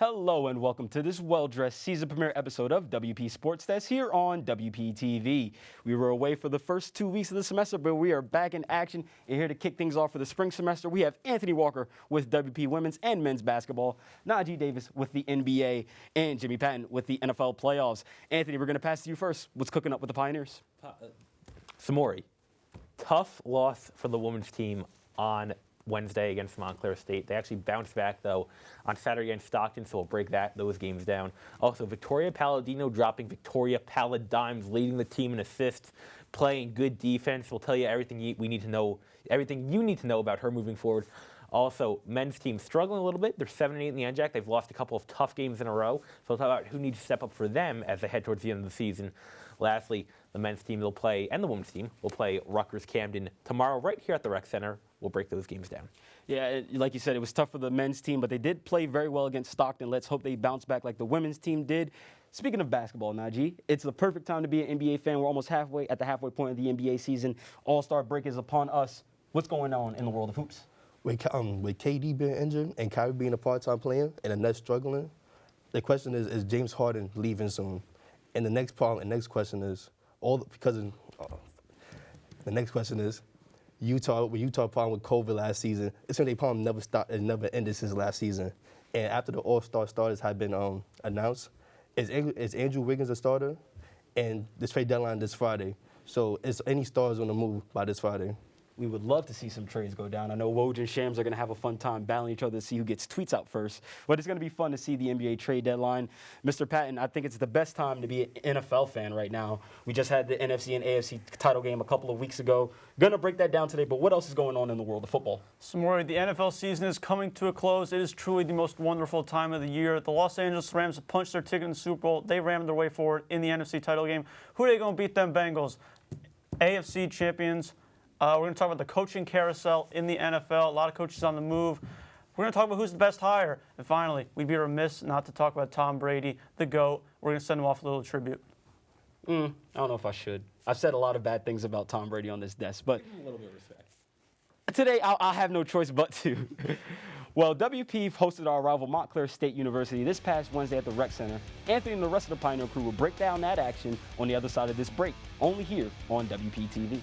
Hello and welcome to this well-dressed season premiere episode of WP Sports Desk here on WP TV. We were away for the first 2 weeks of the semester, but we are back in action and here to kick things off for the spring semester. We have Anthony Walker with WP Women's and Men's Basketball, Nijee Davis with the NBA, and Jimmy Patton with the NFL playoffs. Anthony, we're going to pass to you first. What's cooking up with the Pioneers? Samory, tough loss for the women's team on Wednesday against Montclair State. They actually bounced back, though, on Saturday against Stockton, so we'll break those games down. Also, Victoria Palladino dropping Victoria Palladimes, leading the team in assists, playing good defense. We'll tell you everything you need to know about her moving forward. Also, men's team struggling a little bit. They're 7-8 in the NJAC. They've lost a couple of tough games in a row. So we'll talk about who needs to step up for them as they head towards the end of the season. Lastly, the men's team will play, and the women's team will play Rutgers Camden tomorrow right here at the Rec Center. We'll break those games down. Yeah, like you said, it was tough for the men's team, but they did play very well against Stockton. Let's hope they bounce back like the women's team did. Speaking of basketball, Nijee, it's the perfect time to be an NBA fan. We're almost at the halfway point of the NBA season. All-Star break is upon us. What's going on in the world of hoops? With KD being injured and Kyrie being a part-time player and the Nets struggling, the question is James Harden leaving soon? And the next question is Utah. When Utah problem with COVID last season, it's when they problem never ended since last season. And after the All-Star starters had been announced, is Andrew Wiggins a starter? And this trade deadline this Friday. So is any stars on the move by this Friday? We would love to see some trades go down. I know Woj and Shams are going to have a fun time battling each other to see who gets tweets out first. But it's going to be fun to see the NBA trade deadline. Mr. Patton, I think it's the best time to be an NFL fan right now. We just had the NFC and AFC title game a couple of weeks ago. Going to break that down today, but what else is going on in the world of football? Samory, the NFL season is coming to a close. It is truly the most wonderful time of the year. The Los Angeles Rams have punched their ticket in the Super Bowl. They rammed their way forward in the NFC title game. Who are they going to beat them Bengals? AFC champions. We're going to talk about the coaching carousel in the NFL. A lot of coaches on the move. We're going to talk about who's the best hire. And finally, we'd be remiss not to talk about Tom Brady, the GOAT. We're going to send him off a little tribute. I don't know if I should. I've said a lot of bad things about Tom Brady on this desk, but A little bit of respect. today I'll have no choice but to. Well, WP hosted our rival Montclair State University this past Wednesday at the Rec Center. Anthony and the rest of the Pioneer crew will break down that action on the other side of this break, only here on WP TV.